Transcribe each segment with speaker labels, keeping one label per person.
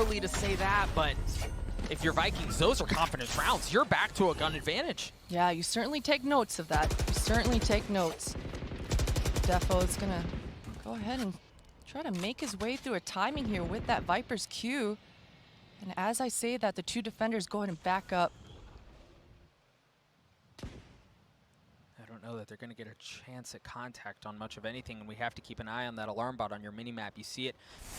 Speaker 1: early to say that, but if you're Vikings, those are confidence rounds. You're back to a gun advantage.
Speaker 2: Yeah, you certainly take notes of that. You certainly take notes. Defo is gonna go ahead and try to make his way through a timing here with that Viper's Q. And as I say that, the two defenders go ahead and back up.
Speaker 1: I don't know that they're going to get a chance at contact on much of anything, and we have to keep an eye on that alarm bot on your mini-map. You see it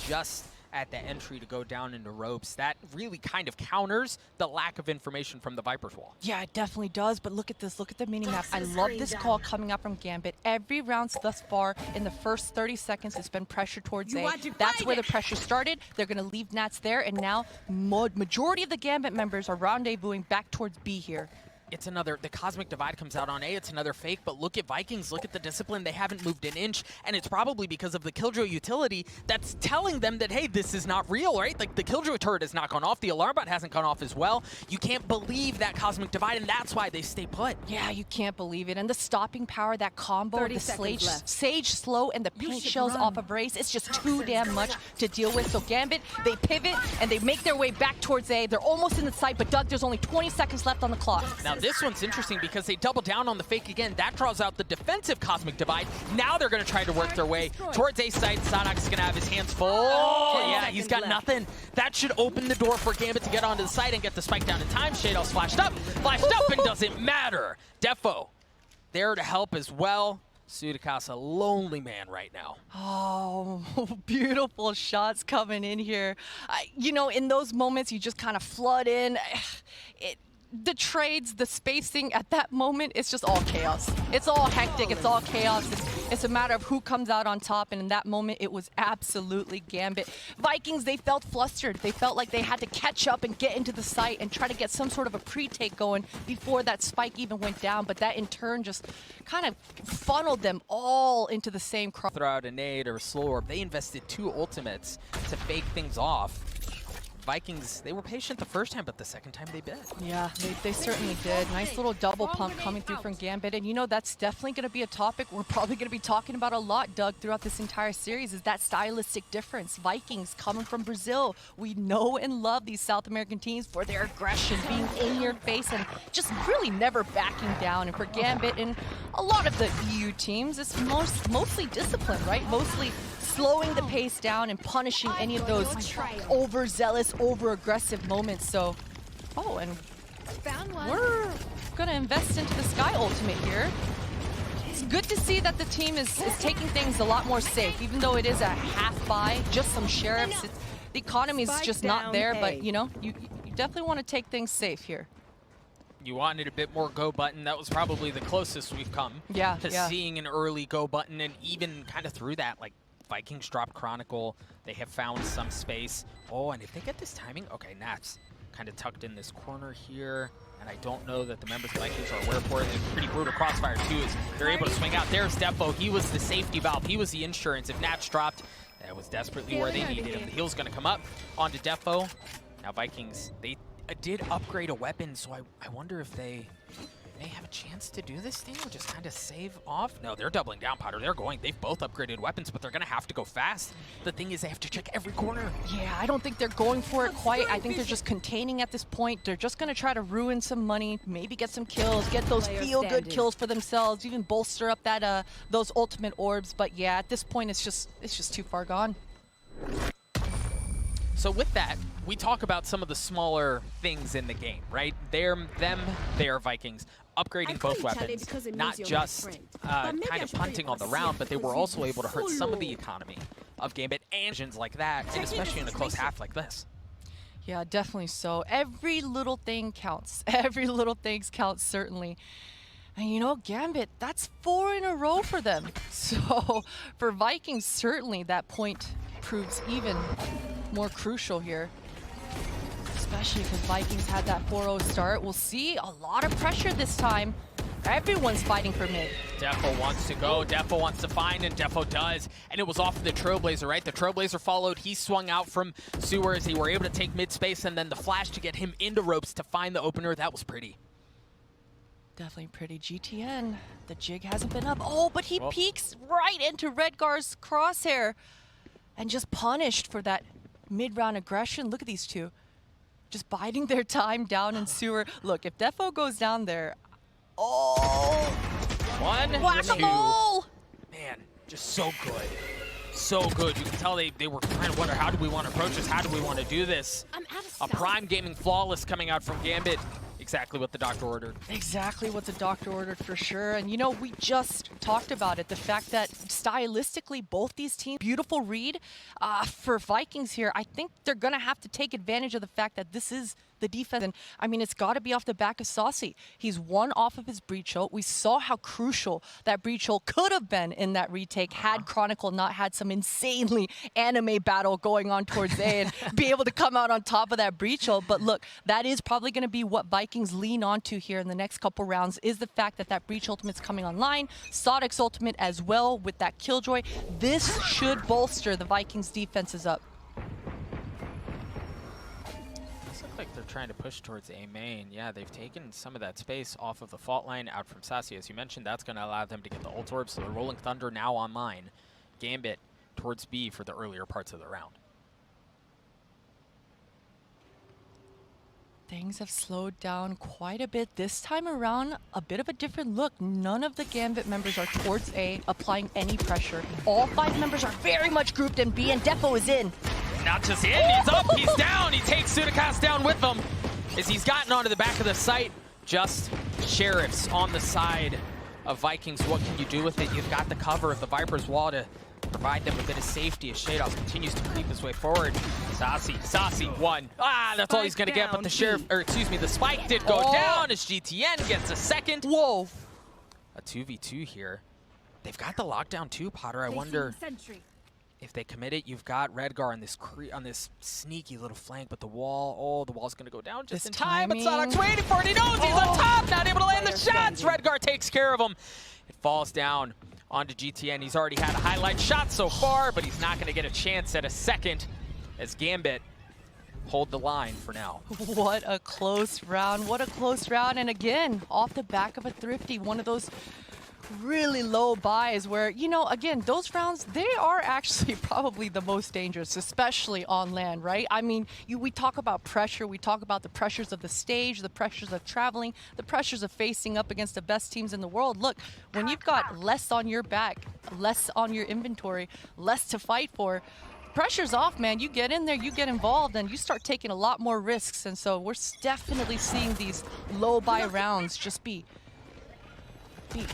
Speaker 1: just at the entry to go down into ropes. That really kind of counters the lack of information from the Viper's wall.
Speaker 2: Yeah, it definitely does, but look at this, look at the mini-map. I love this call coming up from Gambit. Every round thus far, in the first 30 seconds, it's been pressure towards A. That's where the pressure started. They're going to leave Nats there, and now majority of the Gambit members are rendezvousing back towards B here.
Speaker 1: It's another, the Cosmic Divide comes out on A, it's another fake, but look at Vikings, look at the discipline, they haven't moved an inch, and it's probably because of the Killjoy utility that's telling them that, hey, this is not real, right? Like, the Killjoy turret has not gone off, the alarm bot hasn't gone off as well. You can't believe that Cosmic Divide, and that's why they stay put.
Speaker 2: Yeah, you can't believe it, and the stopping power, that combo, the Sage Slow, and the paint shells off of Race, it's just too damn much to deal with. So Gambit, they pivot, and they make their way back towards A. They're almost in the site, but Doug, there's only 20 seconds left on the clock.
Speaker 1: Now, this one's interesting because they double down on the fake again. That draws out the defensive Cosmic Divide. Now they're going to try to work their way towards A site. Sadok's going to have his hands full. Oh, yeah, he's got nothing. That should open the door for Gambit to get onto the site and get the spike down in time. Shadow's flashed up, and doesn't matter. Defo there to help as well. Sudakas, a lonely man right now.
Speaker 2: Oh, beautiful shots coming in here. You know, in those moments, you just kind of flood in. The trades, the spacing at that moment, it's just all chaos. It's all hectic, it's all chaos. It's a matter of who comes out on top, and in that moment, it was absolutely Gambit. Vikings, they felt flustered. They felt like they had to catch up and get into the site and try to get some sort of a pre-take going before that spike even went down, but that in turn just kind of funneled them all into the same cross.
Speaker 1: Throw out a nade or a slow orb. They invested 2 ultimates to fake things off. Vikings, they were patient the first time, but the second time they bit.
Speaker 2: Yeah, they certainly did. Nice little double pump coming through from Gambit. And you know, that's definitely going to be a topic we're probably going to be talking about a lot, Doug, throughout this entire series, is that stylistic difference. Vikings coming from Brazil. We know and love these South American teams for their aggression, being in your face and just really never backing down. And for Gambit and a lot of the EU teams, it's mostly discipline, right? Mostly slowing the pace down and punishing any of those overzealous, over-aggressive moments. So, oh, and we're gonna invest into the Sky ultimate here. It's good to see that the team is taking things a lot more safe, even though it is a half buy, just some sheriffs. The economy's just not there, but you know, you definitely want to take things safe here.
Speaker 1: You wanted a bit more go button. That was probably the closest we've come to seeing an early go button, and even kind of through that, like, Vikings dropped Chronicle. They have found some space. Oh, and if they get this timing, okay, Nats kind of tucked in this corner here, and I don't know that the members of Vikings are aware for it. It's pretty brutal crossfire too, as they're able to swing out. There's Defo. He was the safety valve. He was the insurance. If Nats dropped, that was desperately where they needed him. The heal's going to come up onto Defo. Now Vikings, they did upgrade a weapon, so I wonder if they have a chance to do this thing or just kind of save off. No, they're doubling down, Potter. They're going. They've both upgraded weapons, but they're going to have to go fast. The thing is they have to check every corner.
Speaker 2: Yeah, I don't think they're going for it quite. I think they're just containing at this point. They're just going to try to ruin some money, maybe get some kills, get those feel-good kills for themselves, even bolster up that those ultimate orbs. But yeah, at this point, it's just too far gone.
Speaker 1: So with that, we talk about some of the smaller things in the game, right? They are Vikings upgrading both weapons, not just kind of punting on the round, but they were also able to hurt some of the economy of Gambit and engines like that, and especially in a close half like this.
Speaker 2: Yeah, definitely so. Every little thing counts. Every little thing counts, certainly. And you know, Gambit, that's 4 in a row for them. So for Vikings, certainly that point proves even more crucial here. Especially because Vikings had that 4-0 start. We'll see a lot of pressure this time. Everyone's fighting for mid.
Speaker 1: Defo wants to go, Defo wants to find, and Defo does. And it was off of the Trailblazer, right? The Trailblazer followed, he swung out from sewers. They were able to take mid space, and then the flash to get him into ropes to find the opener. That was pretty.
Speaker 2: Definitely pretty. GTN, the jig hasn't been up. Oh, but he peeks right into Redgar's crosshair and just punished for that mid-round aggression. Look at these two. Just biding their time down in sewer. Look, if Defo goes down there,
Speaker 1: one,
Speaker 2: whack-a-mole!
Speaker 1: Man, just so good. So good. You can tell they were trying to wonder, how do we want to approach this? How do we want to do this? A Prime Gaming Flawless coming out from Gambit. Exactly what the doctor ordered.
Speaker 2: Exactly what the doctor ordered for sure. And you know, we just talked about it. The fact that stylistically, both these teams, beautiful read for Vikings here. I think they're going to have to take advantage of the fact that this is the defense. And I mean, it's got to be off the back of Saucy. He's one off of his breach ult. We saw how crucial that breach ult could have been in that retake had Chronicle not had some insanely anime battle going on towards A and be able to come out on top of that breach ult. But look, that is probably going to be what Vikings lean onto here in the next couple rounds, is the fact that that breach ultimate's coming online. Sodic's ultimate as well with that Killjoy. This should bolster the Vikings defenses up.
Speaker 1: Like they're trying to push towards A main. Yeah, they've taken some of that space off of the fault line out from Sassy. As you mentioned, that's going to allow them to get the ult orb, so the Rolling Thunder now online. Gambit towards B for the earlier parts of the round.
Speaker 2: Things have slowed down quite a bit. This time around, a bit of a different look. None of the Gambit members are towards A, applying any pressure. All 5 members are very much grouped in B, and Defo is in.
Speaker 1: Not just in, he's up, he's down. He takes Sudicast down with him as he's gotten onto the back of the site. Just Sheriffs on the side of Vikings. What can you do with it? You've got the cover of the Viper's wall to provide them a bit of safety as Shadows continues to creep his way forward. Saucy, one. That's all he's going to get, but the Sheriff, or excuse me, the Spike did go down as GTN gets a second.
Speaker 2: Whoa.
Speaker 1: A 2v2 here. They've got the lockdown too, Potter. I wonder if they commit it. You've got Redgar on this sneaky little flank, but the wall, the wall's gonna go down just in time. But Sodoc's waiting for it. He knows he's on top, not able to land the shots. Redgar takes care of him. It falls down onto GTN. He's already had a highlight shot so far, but he's not gonna get a chance at a second as Gambit hold the line for now.
Speaker 2: What a close round. What a close round. And again, off the back of a Thrifty, one of those really low buys where, you know, again, those rounds, they are actually probably the most dangerous, especially on land, right? I mean, we talk about pressure, we talk about the pressures of the stage, the pressures of traveling, the pressures of facing up against the best teams in the world. Look, when you've got less on your back, less on your inventory, less to fight for, pressure's off, man. You get in there, you get involved, and you start taking a lot more risks. And so we're definitely seeing these low buy rounds just be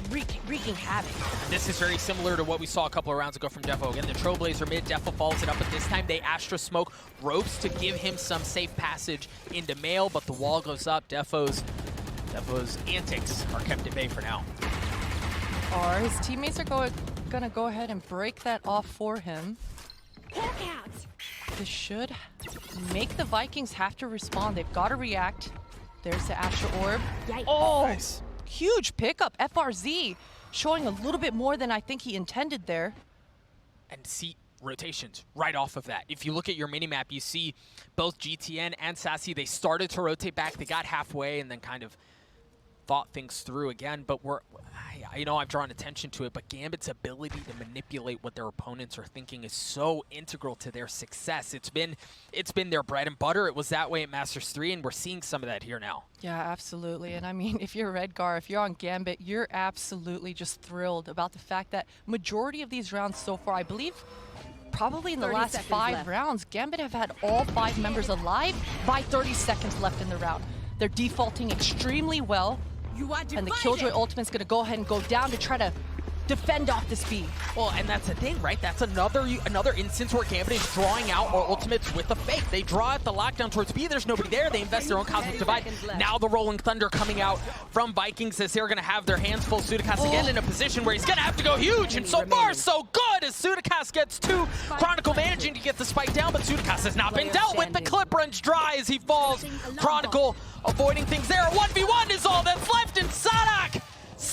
Speaker 2: wreaking havoc.
Speaker 1: This is very similar to what we saw a couple of rounds ago from Defo. Again, the Trailblazer mid, Defo follows it up, but this time they Astra smoke ropes to give him some safe passage into Mail, but the wall goes up. Defo's antics are kept at bay for now.
Speaker 2: His teammates are gonna go ahead and break that off for him. This should make the Vikings have to respond. They've got to react. There's the Astra Orb.
Speaker 1: Nice.
Speaker 2: Huge pickup. FRZ showing a little bit more than I think he intended there.
Speaker 1: And see rotations right off of that. If you look at your minimap, you see both GTN and Sassy, they started to rotate back. They got halfway and then kind of thought things through again, but you know, I've drawn attention to it, but Gambit's ability to manipulate what their opponents are thinking is so integral to their success. It's been their bread and butter. It was that way at Masters 3, and we're seeing some of that here now.
Speaker 2: Yeah, absolutely. And I mean, if you're Redgar, if you're on Gambit, you're absolutely just thrilled about the fact that majority of these rounds so far, I believe, probably in the last 5 rounds, Gambit have had all 5 members alive by 30 seconds left in the round. They're defaulting extremely well. And the Killjoy ultimate's gonna go ahead and go down to try to defend off the speed.
Speaker 1: Well, and that's the thing, right? That's another instance where Gambit is drawing out our ultimates with a fake. They draw out the lockdown towards B. There's nobody there. They invest their own Cosmic Divide. Now the Rolling Thunder coming out from Vikings as they're going to have their hands full. Sudicast again in a position where he's going to have to go huge. And so far, so good as Sudicast gets 2. Chronicle managing to get the spike down, but Sudicast has not been dealt with. The clip runs dry as he falls. Chronicle avoiding things there. 1v1 is all that's left, and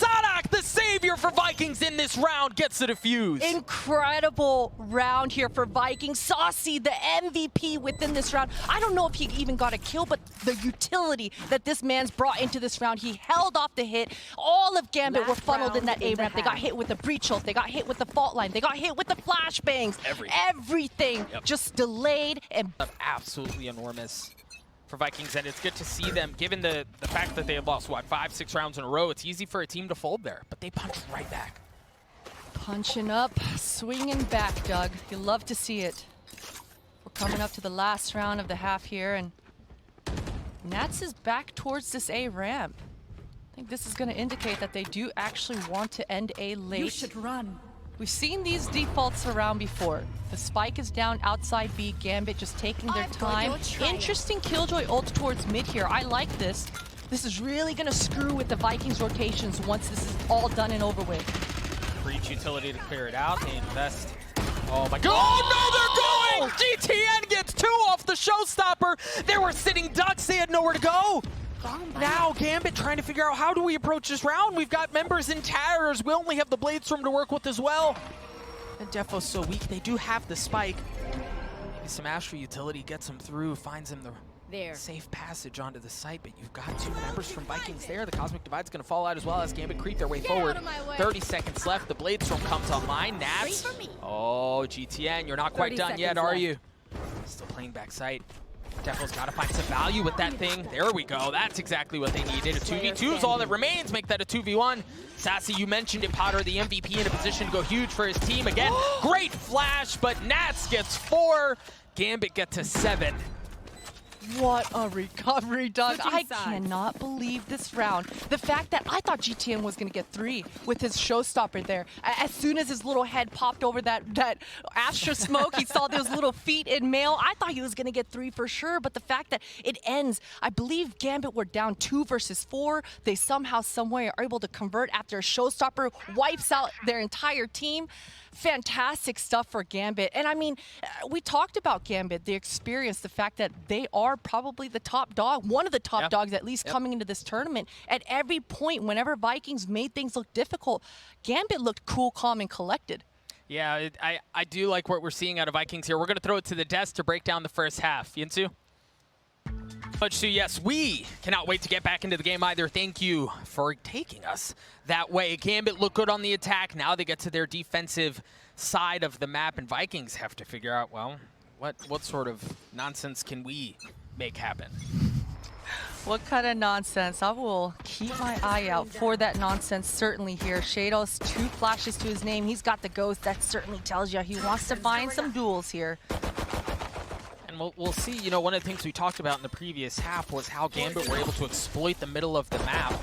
Speaker 1: Sadak, the savior for Vikings in this round, gets the defuse.
Speaker 2: Incredible round here for Vikings. Saucy, the MVP within this round. I don't know if he even got a kill, but the utility that this man's brought into this round, he held off the hit. All of Gambit were funneled in that A ramp. They got hit with the breach ult, they got hit with the fault line, they got hit with the flashbangs. Everything just delayed and
Speaker 1: absolutely enormous for Vikings, and it's good to see them, given the fact that they have lost, what, 5-6 rounds in a row. It's easy for a team to fold there, but they punch right back.
Speaker 2: Punching up, swinging back, Doug. You love to see it. We're coming up to the last round of the half here, and Nats is back towards this A ramp. I think this is going to indicate that they do actually want to end A late.
Speaker 3: You should run.
Speaker 2: We've seen these defaults around before. The spike is down outside B, Gambit just taking their time. Interesting Killjoy ult towards mid here. I like this. This is really gonna screw with the Vikings rotations once this is all done and over with.
Speaker 1: Breach utility to clear it out. They invest. Oh my god. Oh no, they're going! GTN gets 2 off the showstopper. They were sitting ducks, they had nowhere to go. Now Gambit trying to figure out how do we approach this round. We've got members in towers. We only have the Bladestorm to work with as well. And Defo's so weak. They do have the spike. Maybe some Astra utility gets him through, finds him the safe passage onto the site. But you've got 2 members from Vikings there. The Cosmic Divide's going to fall out as well as Gambit creep their way forward. 30 seconds left. The Bladestorm comes online. Nats. Oh, GTN, you're not quite done yet, are you? Still playing backside. Defo's got to find some value with that thing. There we go. That's exactly what they needed. A 2v2 is all that remains. Make that a 2v1. Sassy, you mentioned it, Potter, the MVP in a position to go huge for his team. Again, great flash, but Nats gets 4. Gambit get to 7.
Speaker 2: What a recovery, Doug. I cannot believe this round. The fact that I thought GTN was going to get 3 with his showstopper there. As soon as his little head popped over that Astra smoke, he saw those little feet in mail. I thought he was going to get 3 for sure, but the fact that it ends, I believe Gambit were down 2 versus 4. They somehow, someway are able to convert after a showstopper wipes out their entire team. Fantastic stuff for Gambit. And I mean, we talked about Gambit, the experience, the fact that they are probably the top dog, one of the top dogs at least coming into this tournament. At every point, whenever Vikings made things look difficult, Gambit looked cool, calm, and collected.
Speaker 1: Yeah, I do like what we're seeing out of Vikings here. We're going to throw it to the desk to break down the first half. Yinsu? So yes, we cannot wait to get back into the game either. Thank you for taking us that way. Gambit look good on the attack. Now they get to their defensive side of the map, and Vikings have to figure out, well, what sort of nonsense can we make happen?
Speaker 2: What kind of nonsense? I will keep my eye out for that nonsense certainly here. Shadows, 2 flashes to his name. He's got the ghost. That certainly tells you he wants to find some duels here.
Speaker 1: And we'll see, you know, one of the things we talked about in the previous half was how Gambit were able to exploit the middle of the map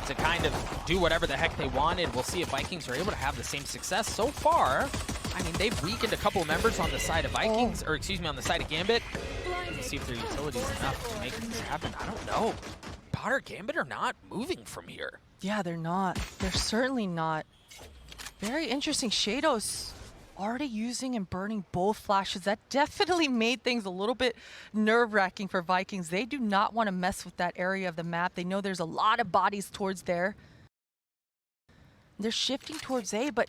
Speaker 1: to kind of do whatever the heck they wanted. We'll see if Vikings are able to have the same success. So far, I mean, they've weakened a couple of members on the side of Vikings, or excuse me, on the side of Gambit. We'll see if their utility is enough to make things happen. I don't know. Potter, Gambit are not moving from here.
Speaker 2: Yeah, they're not. They're certainly not. Very interesting. Shadows already using and burning both flashes. That definitely made things a little bit nerve-wracking for Vikings. They do not want to mess with that area of the map. They know there's a lot of bodies towards there. They're shifting towards A, but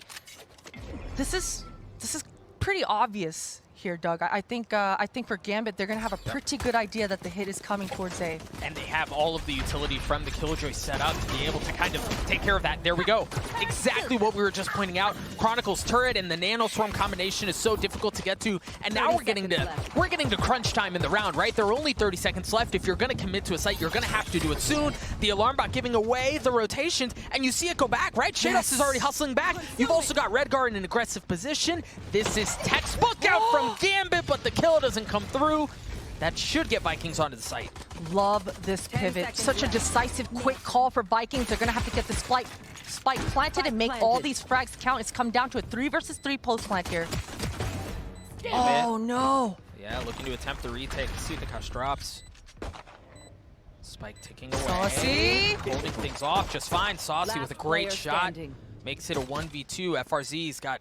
Speaker 2: this is pretty obvious here, Doug. I think for Gambit, they're going to have a pretty good idea that the hit is coming towards A.
Speaker 1: And they have all of the utility from the Killjoy set up to be able to kind of take care of that. There we go. Exactly what we were just pointing out. Chronicle's turret and the Nanoswarm combination is so difficult to get to. And now we're getting to crunch time in the round, right? There are only 30 seconds left. If you're going to commit to a site, you're going to have to do it soon. The alarm bot giving away the rotations, and you see it go back, right? Shados is already hustling back. You've also got Redguard in an aggressive position. This is textbook out from Gambit, but the kill doesn't come through. That should get Vikings onto the site.
Speaker 2: Love this pivot. Such a decisive, quick call for Vikings. They're going to have to get this spike planted and make all these frags count. It's come down to a 3 versus 3 post plant here. Oh, no.
Speaker 1: Yeah, looking to attempt the retake. Let's see if the Kush drops. Spike ticking away.
Speaker 2: Saucy.
Speaker 1: Holding things off just fine. Saucy with a great shot. Makes it a 1v2. FRZ's got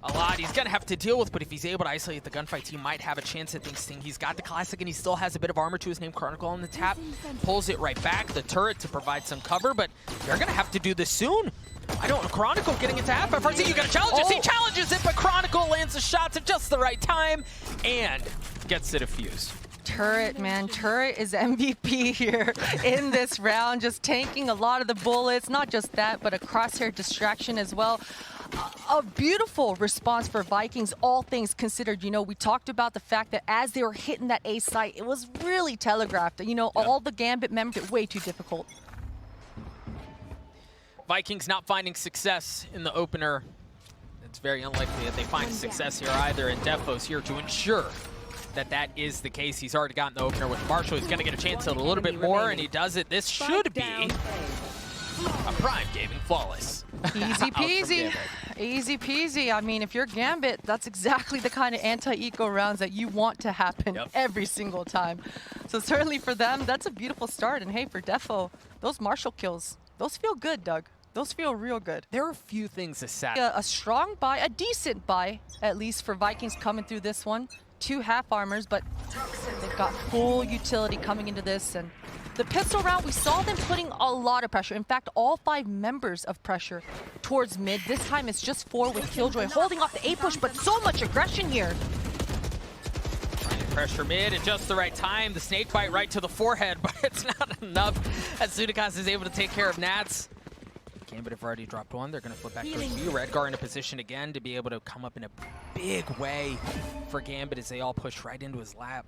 Speaker 1: a lot he's going to have to deal with, but if he's able to isolate the gunfight, he might have a chance at this thing. He's got the classic, and he still has a bit of armor to his name. Chronicle on the tap, pulls it right back. The turret to provide some cover, but they're going to have to do this soon. I don't know, Chronicle getting it to half. FRZ, you got to challenge it. He challenges it, but Chronicle lands the shots at just the right time and gets it a fuse.
Speaker 2: Turret, man. Turret is MVP here in this round, just tanking a lot of the bullets. Not just that, but a crosshair distraction as well. A beautiful response for Vikings, all things considered. You know, we talked about the fact that as they were hitting that A site, it was really telegraphed. You know, all the Gambit members, way too difficult.
Speaker 1: Vikings not finding success in the opener. It's very unlikely that they find success here either, and Defo's here to ensure that that is the case. He's already gotten the opener with Marshall. He's going to get a chance at a little bit more, and he does it. This should be a prime gaming flawless.
Speaker 2: Easy peasy. Easy peasy. I mean, if you're Gambit, that's exactly the kind of anti-eco rounds that you want to happen every single time. So certainly for them, that's a beautiful start. And hey, for Defo, those Marshall kills, those feel good, Doug. Those feel real good.
Speaker 1: There are a few things to say.
Speaker 2: A strong buy, a decent buy, at least for Vikings coming through this one. 2 half armors, but they've got full utility coming into this. And the pistol round, we saw them putting a lot of pressure. In fact, all 5 members of pressure towards mid. This time it's just 4 with Killjoy holding off the A push, but so much aggression here.
Speaker 1: Pressure mid at just the right time. The snake bite right to the forehead, but it's not enough as Sudakas is able to take care of Nats. Gambit have already dropped one. They're going to flip back towards B. Redgar in a position again to be able to come up in a big way for Gambit as they all push right into his lap.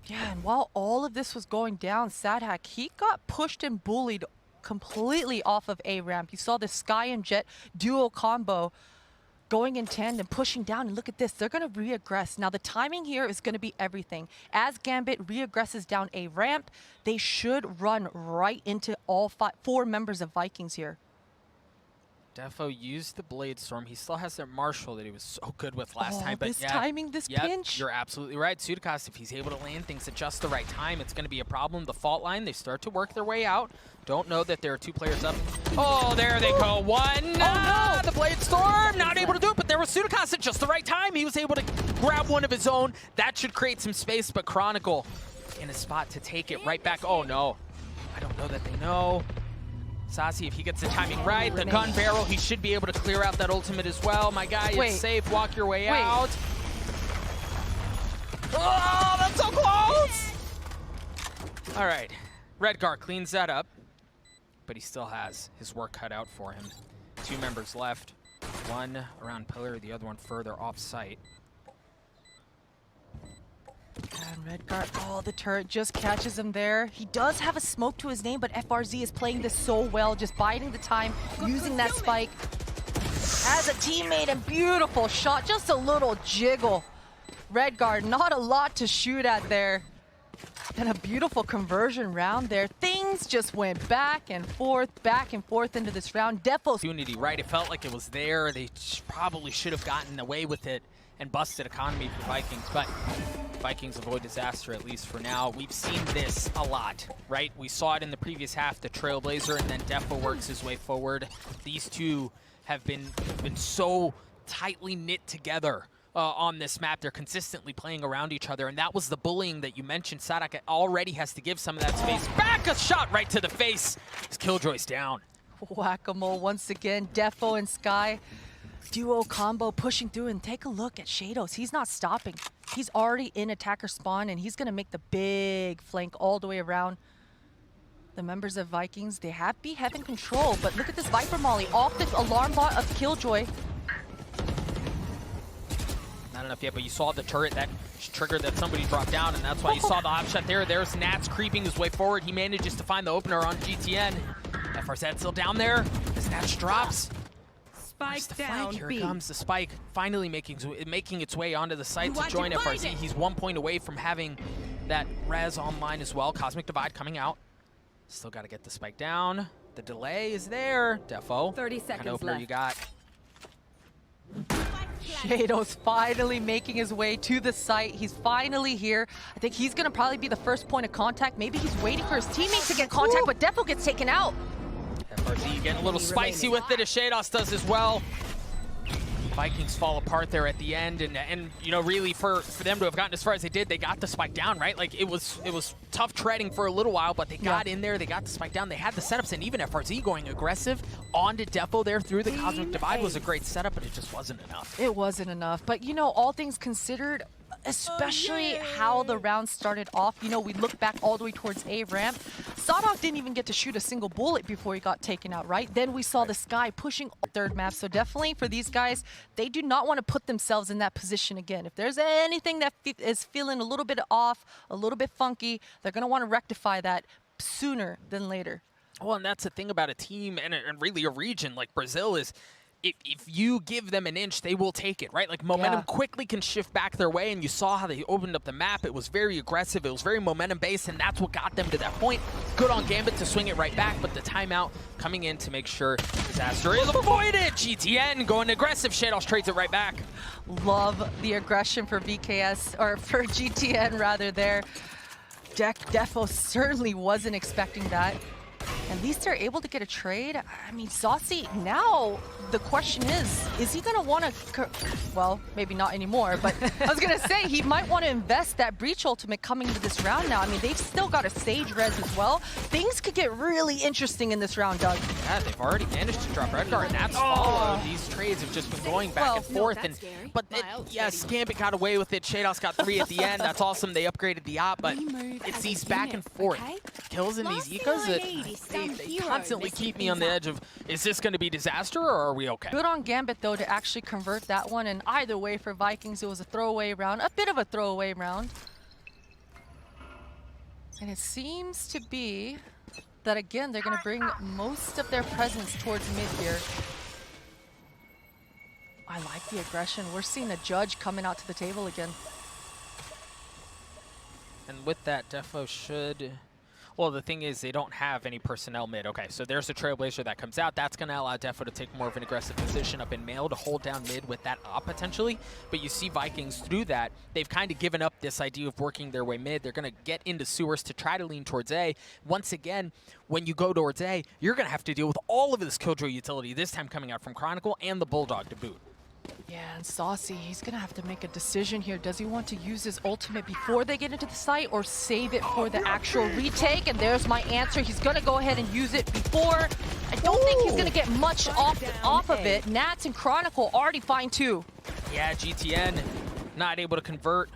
Speaker 2: Yeah, and while all of this was going down, Sadhack, he got pushed and bullied completely off of A ramp. You saw the Sky and Jet duo combo going in tandem, pushing down, and look at this, they're going to re-aggress. Now the timing here is going to be everything. As Gambit re-aggresses down A ramp, they should run right into all 4 members of Vikings here.
Speaker 1: Defo used the Blade Storm. He still has that Marshall that he was so good with last time. But
Speaker 2: this timing, this pinch.
Speaker 1: You're absolutely right. Sudakas, if he's able to land things at just the right time, it's going to be a problem. The fault line, they start to work their way out. Don't know that there are 2 players up. Oh, there they go. One. No! The Blade Storm, not able to do it, but there was Sudakas at just the right time. He was able to grab one of his own. That should create some space, but Chronicle in a spot to take it right back. Oh, no. I don't know that they know. Sasi, if he gets the timing right, the gun barrel, he should be able to clear out that ultimate as well. My guy, it's safe. Walk your way out. Oh, that's so close! All right. Redgar cleans that up, but he still has his work cut out for him. 2 members left. One around pillar, the other one further off site.
Speaker 2: And Redgar, oh, the turret just catches him there. He does have a smoke to his name, but FRZ is playing this so well, just biding the time, using that spike as a teammate, and beautiful shot, just a little jiggle. Redgar, not a lot to shoot at there. And a beautiful conversion round there. Things just went back and forth into this round. Defo's
Speaker 1: opportunity, right? It felt like it was there. They probably should have gotten away with it and busted economy for Vikings, but Vikings avoid disaster, at least for now. We've seen this a lot, right? We saw it in the previous half, the Trailblazer, and then Defo works his way forward. These two have been so tightly knit together on this map. They're consistently playing around each other, and that was the bullying that you mentioned. Sadhack already has to give some of that space back. A shot right to the face. His Killjoy's down.
Speaker 2: Whack-a-mole once again. Defo and Sky. Duo combo pushing through, and take a look at Shadows. He's not stopping. He's already in attacker spawn, and he's going to make the big flank all the way around. The members of Vikings, they have B-Heaven control, but look at this Viper Molly off the alarm bot of Killjoy.
Speaker 1: Not enough yet, but you saw the turret that triggered that somebody dropped down, and that's why you saw the op shot there. There's Nats creeping his way forward. He manages to find the opener on GTN. FRZ still down there as Nats drops.
Speaker 3: Spike down.
Speaker 1: Here comes the spike, finally making its way onto the site to join FRZ. He's 1 point away from having that res online as well. Cosmic Divide coming out. Still got to get the spike down. The delay is there. Defo.
Speaker 3: 30 seconds
Speaker 1: kind of opener
Speaker 3: left.
Speaker 1: You got.
Speaker 2: Shadows finally making his way to the site. He's finally here. I think he's going to probably be the first point of contact. Maybe he's waiting for his teammate to get contact, but Defo gets taken out.
Speaker 1: FRZ getting a little spicy with it, as Shados does as well. Vikings fall apart there at the end, and you know, really for them to have gotten as far as they did, they got the spike down, right? Like it was tough treading for a little while, but they got in there, they got the spike down, they had the setups, and even FRZ going aggressive onto Defo there through the Cosmic Divide was a great setup, but it just wasn't enough.
Speaker 2: It wasn't enough, but you know, all things considered, especially how the round started off. You know, we look back all the way towards A ramp. Sadok didn't even get to shoot a single bullet before he got taken out, right? Then we saw the Sky pushing third map. So definitely for these guys, they do not want to put themselves in that position again. If there's anything that is feeling a little bit off, a little bit funky, they're going to want to rectify that sooner than later.
Speaker 1: Well, and that's the thing about a team and really a region like Brazil is, if you give them an inch, they will take it, right? Like momentum quickly can shift back their way, and you saw how they opened up the map. It was very aggressive. It was very momentum-based, and that's what got them to that point. Good on Gambit to swing it right back, but the timeout coming in to make sure disaster is avoided. GTN going aggressive. Shadows trades it right back.
Speaker 2: Love the aggression for VKS, or for GTN rather there. Defo certainly wasn't expecting that. At least they're able to get a trade. I mean, Saucy, now the question is he going to want to, well, maybe not anymore, but I was going to say he might want to invest that Breach ultimate coming into this round now. I mean, they've still got a Sage res as well. Things could get really interesting in this round, Doug.
Speaker 1: Yeah, they've already managed to drop Redguard, and that's followed. These trades have just been going back and forth. But yes, Gambit got away with it. Shados got 3 at the end. That's awesome. They upgraded the op, but it's these back and forth kills in these ecos that they constantly keep me on the edge of, is this going to be disaster or are we okay?
Speaker 2: Good on Gambit, though, to actually convert that one. And either way for Vikings, it was a throwaway round, a bit of a throwaway round. And it seems to be that, again, they're going to bring most of their presence towards mid here. I like the aggression. We're seeing a Judge coming out to the table again.
Speaker 1: And with that, Defo should... Well, the thing is, they don't have any personnel mid. Okay, so there's a Trailblazer that comes out. That's going to allow Defo to take more of an aggressive position up in Mail to hold down mid with that op potentially. But you see Vikings through that. They've kind of given up this idea of working their way mid. They're going to get into sewers to try to lean towards A. Once again, when you go towards A, you're going to have to deal with all of this Killjoy utility, this time coming out from Chronicle and the Bulldog to boot.
Speaker 2: Yeah, and Saucy, he's going to have to make a decision here. Does he want to use his ultimate before they get into the site or save it for the actual retake? And there's my answer. He's going to go ahead and use it before. I don't think he's going to get much off of it. Nats and Chronicle already fine too.
Speaker 1: Yeah, GTN not able to convert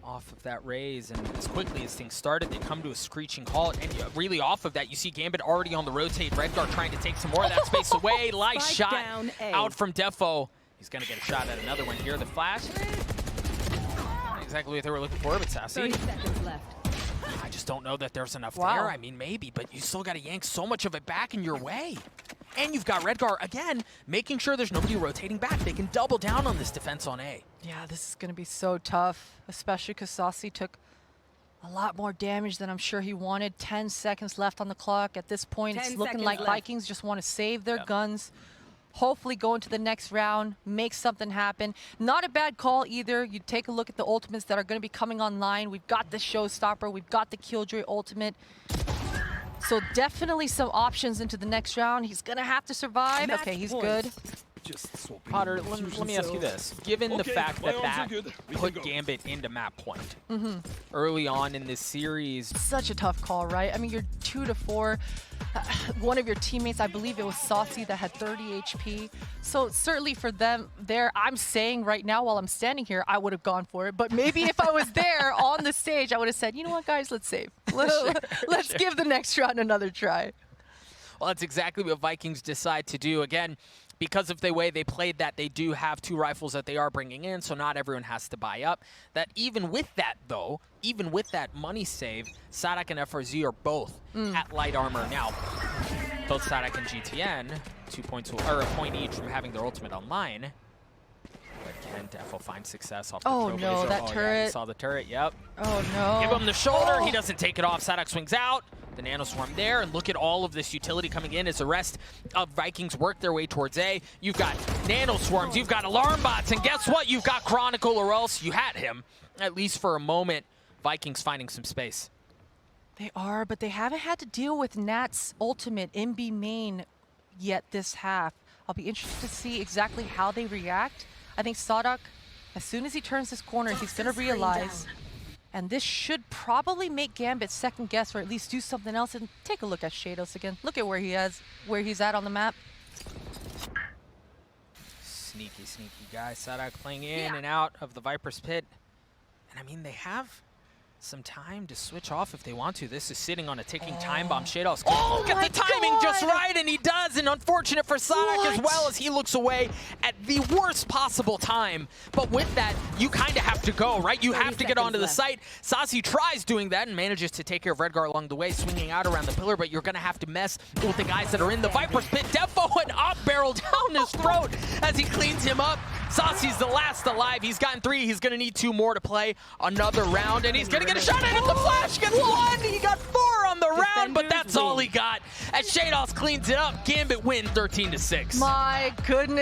Speaker 1: off of that raise, and as quickly as things started, they come to a screeching halt, and really off of that, you see Gambit already on the rotate. Redguard trying to take some more of that space away. Nice shot out from Defo. He's going to get a shot at another one here. The flash. Not exactly what they were looking for, but Sassy.
Speaker 3: 30 seconds left.
Speaker 1: I just don't know that there's enough there. I mean, maybe, but you still got to yank so much of it back in your way. And you've got Redguard, again, making sure there's nobody rotating back. They can double down on this defense on A.
Speaker 2: Yeah, this is going to be so tough, especially because Saucy took a lot more damage than I'm sure he wanted. 10 seconds left on the clock. At this point, it's looking like Vikings just want to save their guns. Hopefully go into the next round, make something happen. Not a bad call either. You take a look at the ultimates that are going to be coming online. We've got the Showstopper. We've got the Killjoy ultimate. So definitely some options into the next round. He's going to have to survive. Okay, he's good.
Speaker 1: Potter, let me ask you this. Given the fact that that put Gambit into map point early on in this series.
Speaker 2: Such a tough call, right? I mean, you're 2 to 4. One of your teammates, I believe it was Saucy, that had 30 HP. So certainly for them there, I'm saying right now while I'm standing here, I would have gone for it. But maybe if I was there on the stage, I would have said, you know what, guys, let's save. Let's give the next round another try.
Speaker 1: Well, that's exactly what Vikings decide to do. Again, because of the way they played that, they do have 2 rifles that they are bringing in, so not everyone has to buy up. That even with that, though, even with that money save, Sadok and FRZ are both at light armor now. Both Sadok and GTN, 2 points, or a point each from having their ultimate online. But can Defo find success off the Trailblazer?
Speaker 2: No, that turret.
Speaker 1: Yeah, you saw the turret, yep.
Speaker 2: Oh, no.
Speaker 1: Give him the shoulder. He doesn't take it off. Sadok swings out. The Nano Swarm there, and look at all of this utility coming in as the rest of Vikings work their way towards A. You've got Nano Swarms, you've got Alarm Bots, and guess what? You've got Chronicle, or else you had him, at least for a moment. Vikings finding some space.
Speaker 2: They are, but they haven't had to deal with Nat's ultimate in B main yet this half. I'll be interested to see exactly how they react. I think Sadak, as soon as he turns this corner, he's going to realize, and this should probably make Gambit second guess or at least do something else. And take a look at Shados again. Look at where he's at on the map.
Speaker 1: Sneaky guy. Sadak playing in and out of the Viper's pit. And I mean, they have some time to switch off if they want to. This is sitting on a ticking time bomb. Shados can get the timing just right, and he does. And unfortunate for Sadak as well, as he looks away at the worst possible time. But with that, you kind of have to go, right? You have to get onto the site. Sazi tries doing that and manages to take care of Redgar along the way, swinging out around the pillar, but you're going to have to mess with the guys that are in the Viper's pit. Defo an up barrel down his throat as he cleans him up. Sazi's the last alive. He's gotten 3. He's going to need 2 more to play another round, and he's going to get a shot at it. The flash gets 1. He got 4 on the round, but that's all he got. As Shados cleans it up, Gambit win 13-6.
Speaker 2: My goodness.